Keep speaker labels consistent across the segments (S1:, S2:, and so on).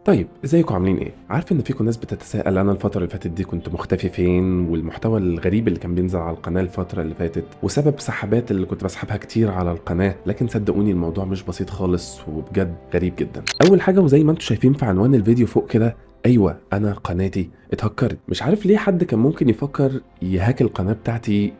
S1: طيب ازيكم عاملين ايه؟ عارف ان فيكم ناس بتتساءل انا الفترة اللي فاتت دي كنت مختفي فين، والمحتوى الغريب اللي كان بينزل على القناة الفترة اللي فاتت، وسبب سحبات اللي كنت بسحبها كتير على القناة، لكن صدقوني الموضوع مش بسيط خالص وبجد غريب جدا. اول حاجة وزي ما انتم شايفين في عنوان الفيديو فوق كده، ايوه انا قناتي اتهكرت. مش عارف ليه حد كان ممكن يفكر يهاك القناة بتاعتي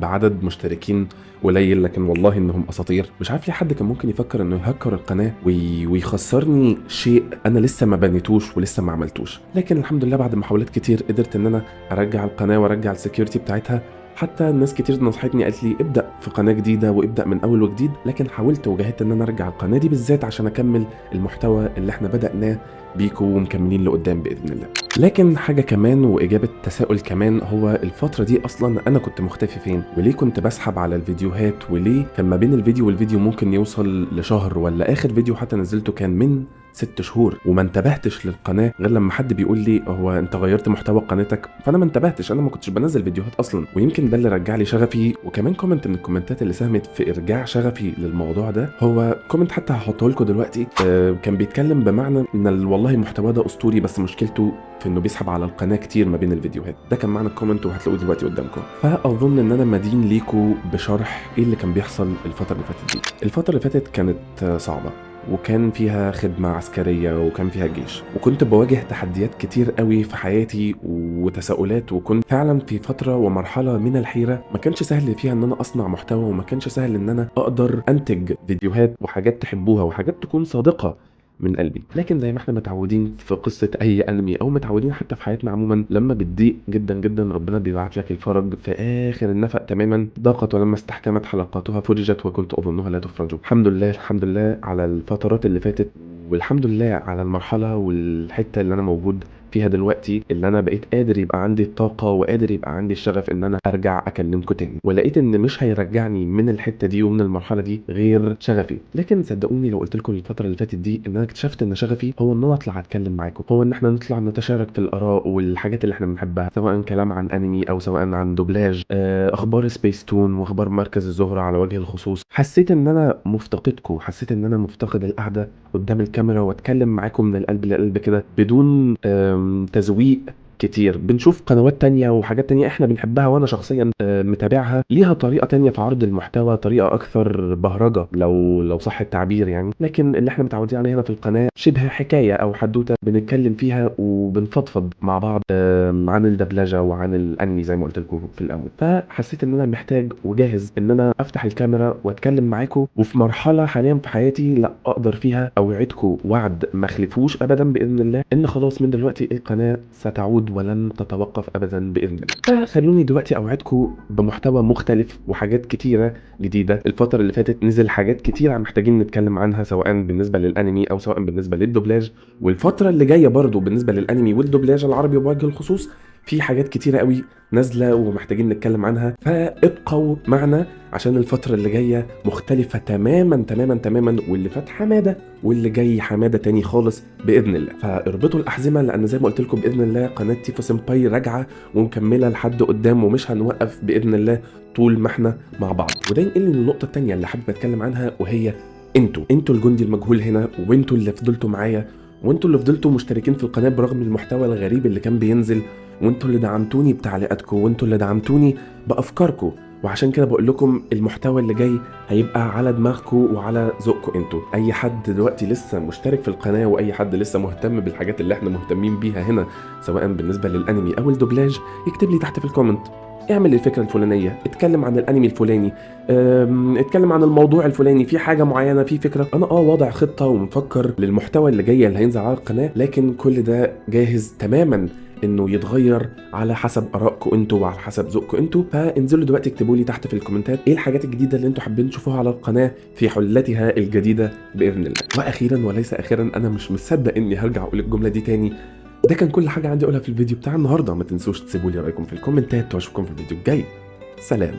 S1: بعدد مشتركين قليل، لكن والله انهم اساطير. مش عارف ليه حد كان ممكن يفكر انه يهكر القناه ويخسرني شيء انا لسه ما بنيتوش ولسه ما عملتوش. لكن الحمد لله بعد محاولات كتير قدرت ان انا ارجع القناه وارجع السكيورتي بتاعتها. حتى ناس كتير نصحتني قالت لي ابدا في قناه جديده وابدا من اول وجديد، لكن حاولت وجاهدت ان انا ارجع القناه دي بالذات عشان اكمل المحتوى اللي احنا بدأناه بيكو ومكملين لقدام باذن الله. لكن حاجه كمان واجابه تساؤل كمان، هو الفتره دي اصلا انا كنت مختفي فين؟ وليه كنت بسحب على الفيديوهات؟ وليه كان ما بين الفيديو والفيديو ممكن يوصل لشهر؟ ولا اخر فيديو حتى نزلته كان من 6 شهور وما انتبهتش للقناه غير لما حد بيقول لي هو انت غيرت محتوى قناتك؟ فانا ما انتبهتش، انا ما كنتش بنزل فيديوهات اصلا. ويمكن ده اللي رجع لي شغفي. وكمان كومنت من الكومنتات اللي ساهمت في ارجاع شغفي للموضوع ده هو كومنت حتى هحطه لكم دلوقتي. كان بيتكلم بمعنى ان والله المحتوى ده اسطوري بس مشكلته في انه بيسحب على القناه كتير ما بين الفيديوهات. ده كان معنى الكومنت وهتلاقوه دلوقتي قدامكم. فاظن ان انا مدين ليكم بشرح ايه اللي كان بيحصل الفتره اللي فاتت دي. الفتره اللي فاتت كانت صعبه، وكان فيها خدمة عسكرية وكان فيها جيش، وكنت بواجه تحديات كتير قوي في حياتي وتساؤلات، وكنت فعلا في فترة ومرحلة من الحيرة ما كانش سهل فيها ان انا اصنع محتوى، وما كانش سهل ان انا اقدر انتج فيديوهات وحاجات تحبوها وحاجات تكون صادقة من قلبي. لكن زي ما احنا متعودين في قصة اي انمي او متعودين حتى في حياتنا عموما، لما بتضيق جدا جدا ربنا بيبعت لك الفرج في اخر النفق تماما. ضاقت ولما استحكمت حلقاتها فرجت وكنت اظنها لا تفرج. الحمد لله الحمد لله على الفترات اللي فاتت، والحمد لله على المرحلة والحتة اللي انا موجود فيها دلوقتي، اللي انا بقيت قادر يبقى عندي الطاقة وقادر يبقى عندي الشغف ان انا ارجع اكلمكم تاني. ولقيت ان مش هيرجعني من الحتة دي ومن المرحلة دي غير شغفي. لكن صدقوني لو قلت لكم الفترة اللي فاتت دي ان انا اكتشفت ان شغفي هو ان انا اطلع اتكلم معاكم، هو ان احنا نطلع نتشارك في الاراء والحاجات اللي احنا بنحبها، سواء كلام عن انمي او سواء عن دوبلاج، اخبار سبيس تون واخبار مركز الزهرة على وجه الخصوص. حسيت ان انا مفتقدكم، حسيت ان انا مفتقد القعدة قدام الكاميرا واتكلم معاكم من القلب للقلب كده بدون تزويق كتير. بنشوف قنوات تانية وحاجات تانية احنا بنحبها، وانا شخصيا متابعها، ليها طريقة تانية في عرض المحتوى، طريقة اكثر بهرجة لو صح التعبير يعني. لكن اللي احنا متعودين عليه هنا في القناة شبه حكاية او حدوتة بنتكلم فيها وبنفضفض مع بعض عن الدبلجة وعن الانمي زي ما قلت لكم في الاول. فحسيت ان انا محتاج وجاهز ان انا افتح الكاميرا واتكلم معاكم، وفي مرحلة حاليا في حياتي لا اقدر فيها اوعدكم وعد ما خلفوش ابدا باذن الله، ان خلاص من دلوقتي القناة ستعود ولن تتوقف ابدا باذن الله. فخلوني دلوقتي اوعدكم بمحتوى مختلف وحاجات كتيره جديده. الفتره اللي فاتت نزل حاجات كتيره محتاجين نتكلم عنها، سواء بالنسبه للانمي او سواء بالنسبه للدوبلاج. والفتره اللي جايه برضو بالنسبه للانمي والدوبلاج العربي بوجه الخصوص في حاجات كتيره قوي نازله ومحتاجين نتكلم عنها. فابقوا معنا عشان الفتره اللي جايه مختلفه تماما تماما تماما، واللي فات حماده واللي جاي حماده تاني خالص باذن الله. فاربطوا الاحزمه، لان زي ما قلت لكم باذن الله قناه تيفا سمباي راجعه ومكمله لحد قدام، ومش هنوقف باذن الله طول ما احنا مع بعض. وده ينقلني للنقطه الثانيه اللي حابب اتكلم عنها، وهي انتوا الجندي المجهول هنا، وانتوا اللي فضلتوا معايا، وانتوا اللي فضلتوا مشتركين في القناه برغم المحتوى الغريب اللي كان بينزل، وانتوا اللي دعمتوني بتعليقاتكم، وانتوا اللي دعمتوني بافكاركم. وعشان كده بقول لكم المحتوى اللي جاي هيبقى على دماغكم وعلى ذوقكم انتوا. اي حد دلوقتي لسه مشترك في القناه واي حد لسه مهتم بالحاجات اللي احنا مهتمين بيها هنا، سواء بالنسبه للانمي او الدوبلاج، يكتب لي تحت في الكومنت اعمل الفكره الفلانيه، اتكلم عن الانمي الفلاني، اتكلم عن الموضوع الفلاني، في حاجه معينه، في فكره. انا واضع خطه ومفكر للمحتوى اللي جاي اللي هينزل على القناه، لكن كل ده جاهز تماما انه يتغير على حسب ارائكم انتوا وعلى حسب ذوقكم انتوا. فانزلوا دلوقتي اكتبوا لي تحت في الكومنتات ايه الحاجات الجديده اللي انتوا حابين تشوفوها على القناه في حلتها الجديده باذن الله. واخيرا وليس اخيرا، انا مش مصدق اني هرجع اقول الجمله دي تاني. ده كان كل حاجه عندي اقولها في الفيديو بتاع النهارده. ما تنسوش تسيبوا لي رايكم في الكومنتات، واشوفكم في الفيديو الجاي. سلام.